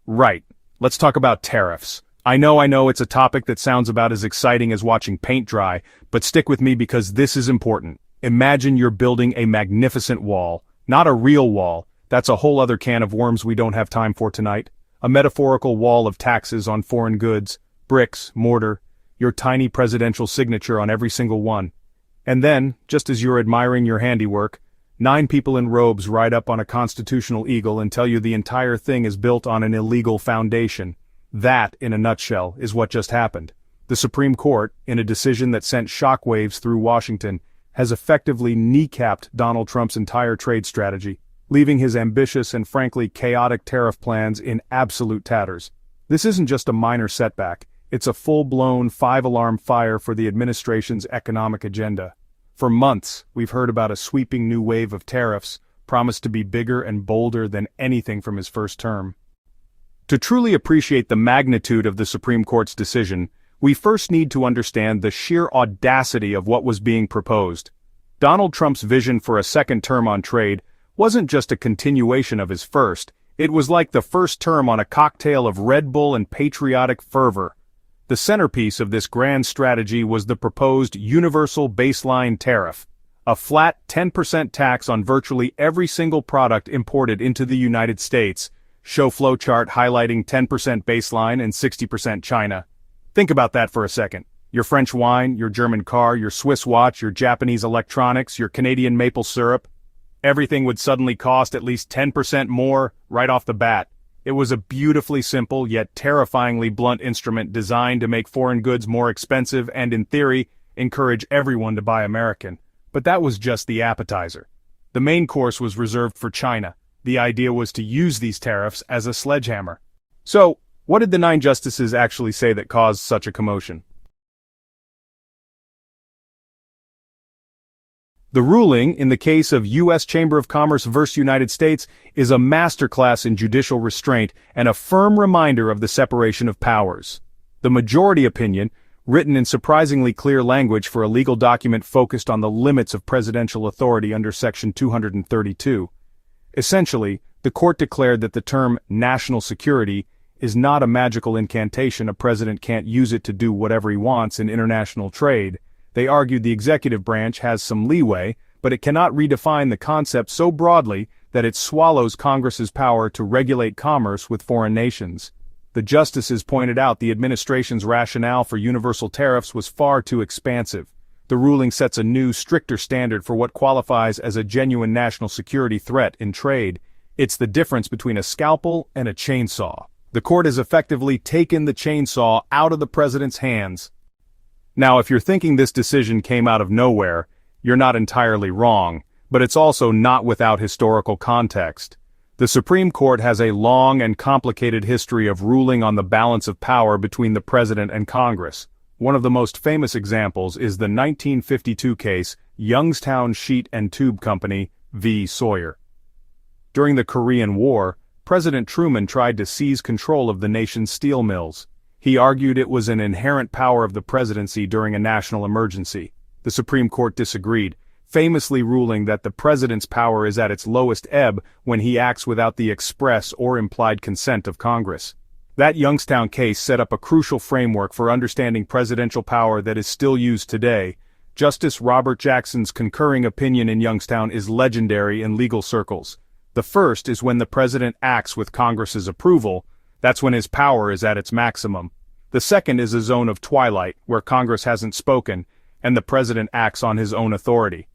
Right. Let's talk about tariffs. I know it's a topic that sounds about as exciting as watching paint dry, but stick with me because this is important. Imagine you're building a magnificent wall. Not a real wall. That's a whole other can of worms we don't have time for tonight. A metaphorical wall of taxes on foreign goods, bricks, mortar, your tiny presidential signature on every single one. And then, just as you're admiring your handiwork, 9 people in robes ride up on a constitutional eagle and tell you the entire thing is built on an illegal foundation. That, in a nutshell, is what just happened. The Supreme Court, in a decision that sent shockwaves through Washington, has effectively kneecapped Donald Trump's entire trade strategy, leaving his ambitious and frankly chaotic tariff plans in absolute tatters. This isn't just a minor setback, it's a full-blown 5-alarm fire for the administration's economic agenda. For months, we've heard about a sweeping new wave of tariffs, promised to be bigger and bolder than anything from his first term. To truly appreciate the magnitude of the Supreme Court's decision, we first need to understand the sheer audacity of what was being proposed. Donald Trump's vision for a second term on trade wasn't just a continuation of his first, it was like the first term on a cocktail of Red Bull and patriotic fervor. The centerpiece of this grand strategy was the proposed universal baseline tariff, a flat 10% tax on virtually every single product imported into the United States, show flowchart highlighting 10% baseline and 60% China. Think about that for a second. Your French wine, your German car, your Swiss watch, your Japanese electronics, your Canadian maple syrup. Everything would suddenly cost at least 10% more right off the bat. It was a beautifully simple yet terrifyingly blunt instrument designed to make foreign goods more expensive and, in theory, encourage everyone to buy American. But that was just the appetizer. The main course was reserved for China. The idea was to use these tariffs as a sledgehammer. So, what did the 9 justices actually say that caused such a commotion? The ruling, in the case of U.S. Chamber of Commerce vs. United States, is a masterclass in judicial restraint and a firm reminder of the separation of powers. The majority opinion, written in surprisingly clear language for a legal document focused on the limits of presidential authority under Section 232. Essentially, the court declared that the term national security is not a magical incantation. A president can't use it to do whatever he wants in international trade. They argued the executive branch has some leeway, but it cannot redefine the concept so broadly that it swallows Congress's power to regulate commerce with foreign nations. The justices pointed out the administration's rationale for universal tariffs was far too expansive. The ruling sets a new, stricter standard for what qualifies as a genuine national security threat in trade. It's the difference between a scalpel and a chainsaw. The court has effectively taken the chainsaw out of the president's hands. Now, if you're thinking this decision came out of nowhere, you're not entirely wrong, but it's also not without historical context. The Supreme Court has a long and complicated history of ruling on the balance of power between the president and Congress. One of the most famous examples is the 1952 case, Youngstown Sheet and Tube Company v. Sawyer. During the Korean War, President Truman tried to seize control of the nation's steel mills. He argued it was an inherent power of the presidency during a national emergency. The Supreme Court disagreed, famously ruling that the president's power is at its lowest ebb when he acts without the express or implied consent of Congress. That Youngstown case set up a crucial framework for understanding presidential power that is still used today. Justice Robert Jackson's concurring opinion in Youngstown is legendary in legal circles. The first is when the president acts with Congress's approval. That's when his power is at its maximum. The second is a zone of twilight, where Congress hasn't spoken, and the president acts on his own authority.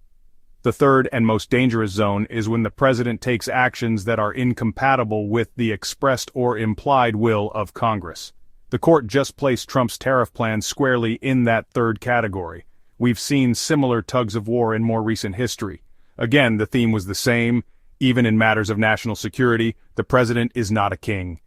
The third and most dangerous zone is when the president takes actions that are incompatible with the expressed or implied will of Congress. The court just placed Trump's tariff plan squarely in that third category. We've seen similar tugs of war in more recent history. Again, the theme was the same. Even in matters of national security, the president is not a king.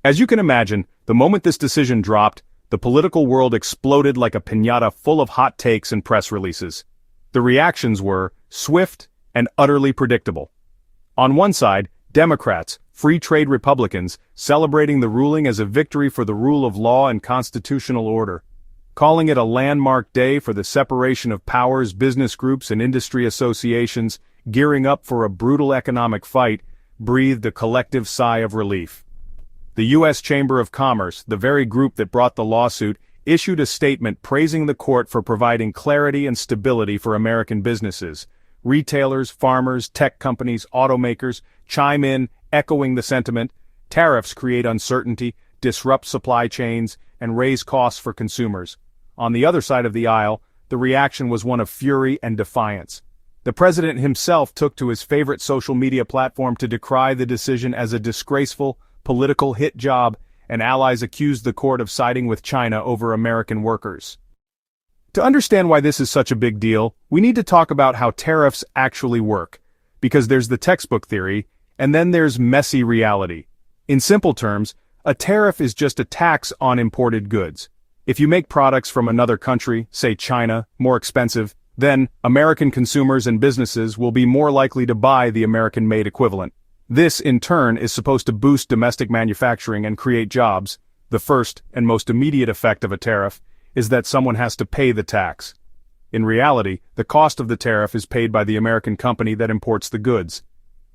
As you can imagine, the moment this decision dropped, the political world exploded like a piñata full of hot takes and press releases. The reactions were swift and utterly predictable. On one side, Democrats, free trade Republicans, celebrating the ruling as a victory for the rule of law and constitutional order. Calling it a landmark day for the separation of powers, business groups and industry associations, gearing up for a brutal economic fight, breathed a collective sigh of relief. The U.S. Chamber of Commerce, the very group that brought the lawsuit, issued a statement praising the court for providing clarity and stability for American businesses. Retailers, farmers, tech companies, automakers chime in, echoing the sentiment. Tariffs create uncertainty, disrupt supply chains, and raise costs for consumers. On the other side of the aisle, the reaction was one of fury and defiance. The president himself took to his favorite social media platform to decry the decision as a disgraceful, political hit job, and allies accused the court of siding with China over American workers. To understand why this is such a big deal, we need to talk about how tariffs actually work, because there's the textbook theory, and then there's messy reality. In simple terms, a tariff is just a tax on imported goods. If you make products from another country, say China, more expensive, then American consumers and businesses will be more likely to buy the American-made equivalent. This, in turn, is supposed to boost domestic manufacturing and create jobs. The first and most immediate effect of a tariff is that someone has to pay the tax. In reality, the cost of the tariff is paid by the American company that imports the goods.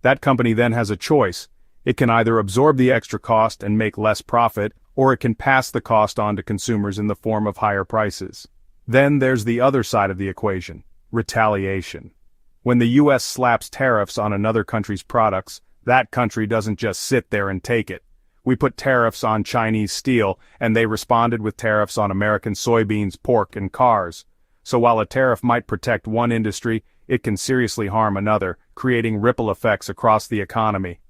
That company then has a choice. It can either absorb the extra cost and make less profit, or it can pass the cost on to consumers in the form of higher prices. Then there's the other side of the equation, retaliation. When the U.S. slaps tariffs on another country's products, that country doesn't just sit there and take it. We put tariffs on Chinese steel, and they responded with tariffs on American soybeans, pork, and cars. So while a tariff might protect one industry, it can seriously harm another, creating ripple effects across the economy.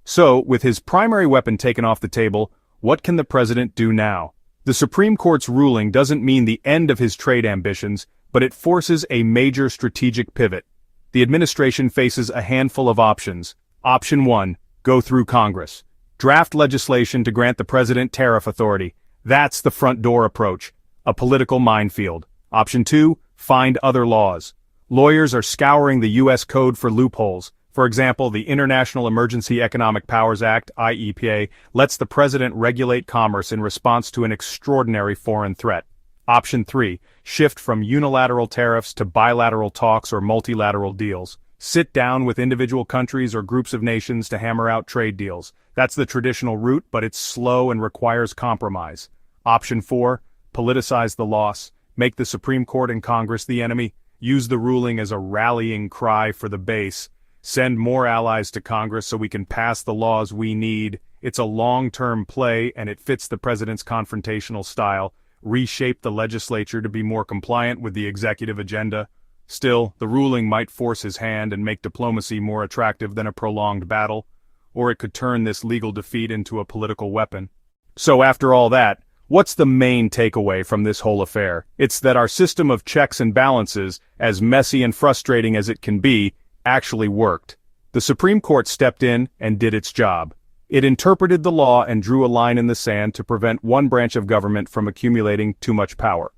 So, with his primary weapon taken off the table, what can the president do now? The Supreme Court's ruling doesn't mean the end of his trade ambitions, but it forces a major strategic pivot. The administration faces a handful of options. Option 1, go through Congress. Draft legislation to grant the president tariff authority. That's the front door approach, a political minefield. Option 2, find other laws. Lawyers are scouring the U.S. code for loopholes. For example, the International Emergency Economic Powers Act, IEPA, lets the president regulate commerce in response to an extraordinary foreign threat. Option 3, shift from unilateral tariffs to bilateral talks or multilateral deals. Sit down with individual countries or groups of nations to hammer out trade deals. That's the traditional route, but it's slow and requires compromise. Option 4, politicize the loss. Make the Supreme Court and Congress the enemy. Use the ruling as a rallying cry for the base. Send more allies to Congress so we can pass the laws we need. It's a long-term play, and it fits the president's confrontational style. Reshape the legislature to be more compliant with the executive agenda. Still, the ruling might force his hand and make diplomacy more attractive than a prolonged battle, or it could turn this legal defeat into a political weapon. So after all that, what's the main takeaway from this whole affair? It's that our system of checks and balances, as messy and frustrating as it can be, actually worked. The Supreme Court stepped in and did its job. It interpreted the law and drew a line in the sand to prevent one branch of government from accumulating too much power.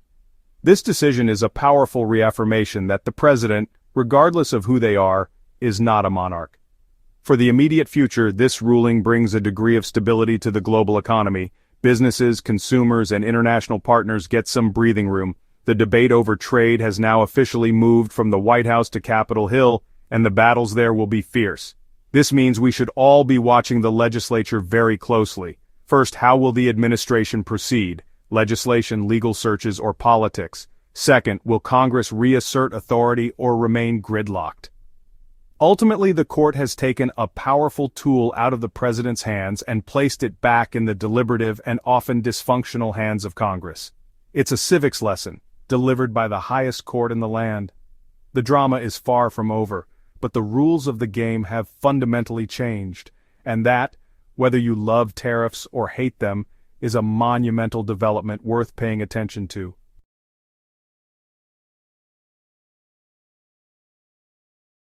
This decision is a powerful reaffirmation that the president, regardless of who they are, is not a monarch. For the immediate future, this ruling brings a degree of stability to the global economy. Businesses, consumers, and international partners get some breathing room. The debate over trade has now officially moved from the White House to Capitol Hill, and the battles there will be fierce. This means we should all be watching the legislature very closely. First, how will the administration proceed? Legislation, legal searches, or politics? Second, will Congress reassert authority or remain gridlocked? Ultimately, the court has taken a powerful tool out of the president's hands and placed it back in the deliberative and often dysfunctional hands of Congress. It's a civics lesson, delivered by the highest court in the land. The drama is far from over, but the rules of the game have fundamentally changed, and that, whether you love tariffs or hate them, is a monumental development worth paying attention to.